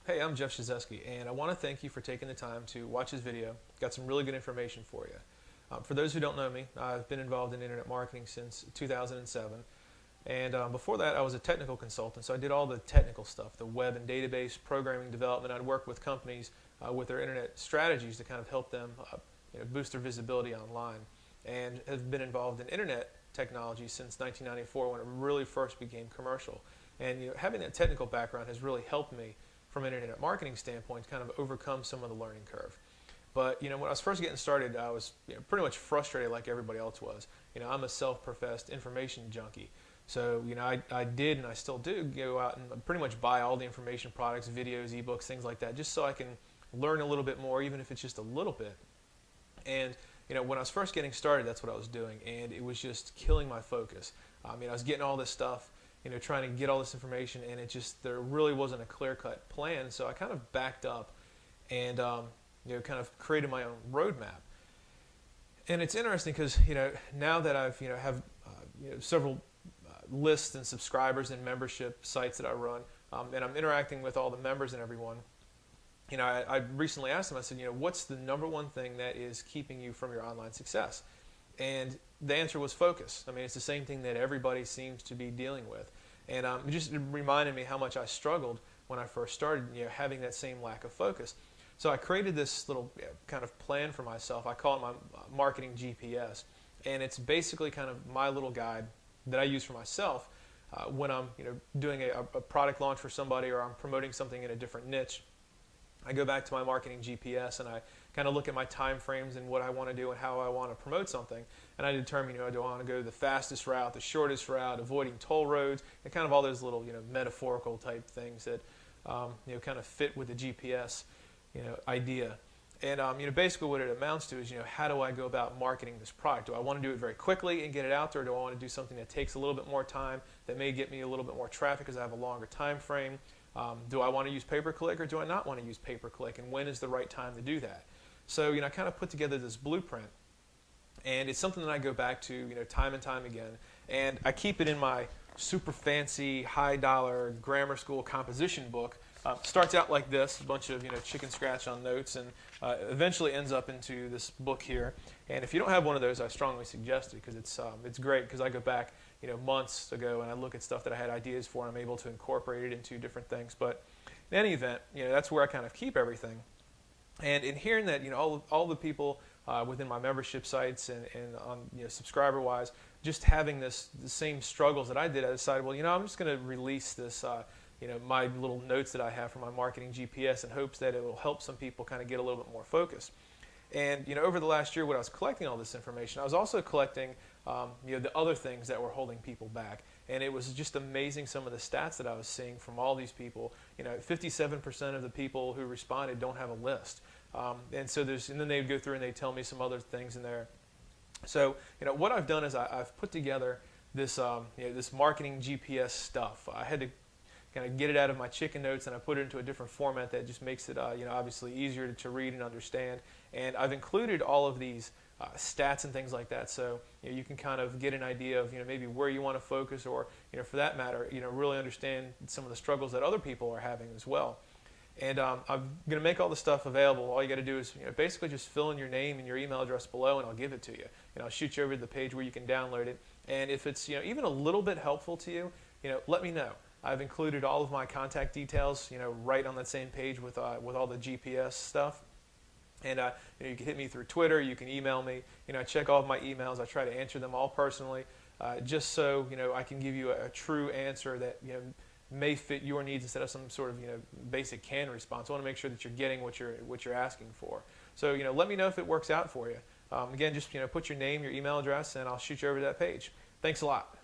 Hey, I'm Jeff Shizeski, and I want to thank you for taking the time to watch this video. Got some really good information for you. For those who don't know me, I've been involved in internet marketing since 2007, and before that I was a technical consultant, so I did all the technical stuff, the web and database programming development. I'd work with companies with their internet strategies to kind of help them boost their visibility online, and have been involved in internet technology since 1994 when it really first became commercial. And having that technical background has really helped me from an internet marketing standpoint to kind of overcome some of the learning curve. But when I was first getting started, I was pretty much frustrated like everybody else was. I'm a self-professed information junkie. So I did and I still do go out and pretty much buy all the information products, videos, ebooks, things like that, just so I can learn a little bit more, even if it's just a little bit. And when I was first getting started, that's what I was doing, and it was just killing my focus. I was getting all this stuff, trying to get all this information, and there really wasn't a clear-cut plan. So I kind of backed up and kind of created my own roadmap. And it's interesting because now that I've have several lists and subscribers and membership sites that I run, and I'm interacting with all the members and everyone. I recently asked them. I said, what's the number one thing that is keeping you from your online success? And the answer was focus. It's the same thing that everybody seems to be dealing with. And it just reminded me how much I struggled when I first started, having that same lack of focus. So I created this little kind of plan for myself. I call it my marketing GPS. And it's basically kind of my little guide that I use for myself when I'm doing a product launch for somebody, or I'm promoting something in a different niche. I go back to my marketing GPS and I kind of look at my time frames and what I want to do and how I want to promote something. And I determine, do I want to go the fastest route, the shortest route, avoiding toll roads, and kind of all those little, metaphorical type things that, kind of fit with the GPS, idea. And, basically what it amounts to is, how do I go about marketing this product? Do I want to do it very quickly and get it out there, or do I want to do something that takes a little bit more time, that may get me a little bit more traffic because I have a longer time frame? Do I want to use pay-per-click, or do I not want to use pay-per-click, and when is the right time to do that? So I kind of put together this blueprint, and it's something that I go back to time and time again, and I keep it in my super fancy high-dollar grammar school composition book. Starts out like this, a bunch of chicken scratch on notes, and eventually ends up into this book here. And if you don't have one of those, I strongly suggest it, because it's great, because I go back months ago and I look at stuff that I had ideas for, and I'm able to incorporate it into different things. But in any event, that's where I kind of keep everything. And in hearing that all the people within my membership sites and on subscriber wise just having the same struggles that I did, I decided, well, I'm just going to release this my little notes that I have for my marketing GPS in hopes that it will help some people kind of get a little bit more focused. And over the last year, when I was collecting all this information, I was also collecting the other things that were holding people back. And it was just amazing, some of the stats that I was seeing from all these people. 57% of the people who responded don't have a list. And then they'd go through and they'd tell me some other things in there. So what I've done is I've put together this this marketing GPS stuff. I had to kind of get it out of my chicken notes, and I put it into a different format that just makes it obviously easier to read and understand. And I've included all of these stats and things like that, so you can kind of get an idea of maybe where you want to focus, or for that matter really understand some of the struggles that other people are having as well. And I'm going to make all the stuff available. All you got to do is basically just fill in your name and your email address below, and I'll give it to you. I'll shoot you over to the page where you can download it. And if it's even a little bit helpful to you, let me know. I've included all of my contact details, right on that same page with all the GPS stuff. And you can hit me through Twitter. You can email me. I check all of my emails. I try to answer them all personally, just so I can give you a true answer that may fit your needs instead of some sort of basic canned response. I want to make sure that you're getting what you're asking for. So let me know if it works out for you. Again, just put your name, your email address, and I'll shoot you over to that page. Thanks a lot.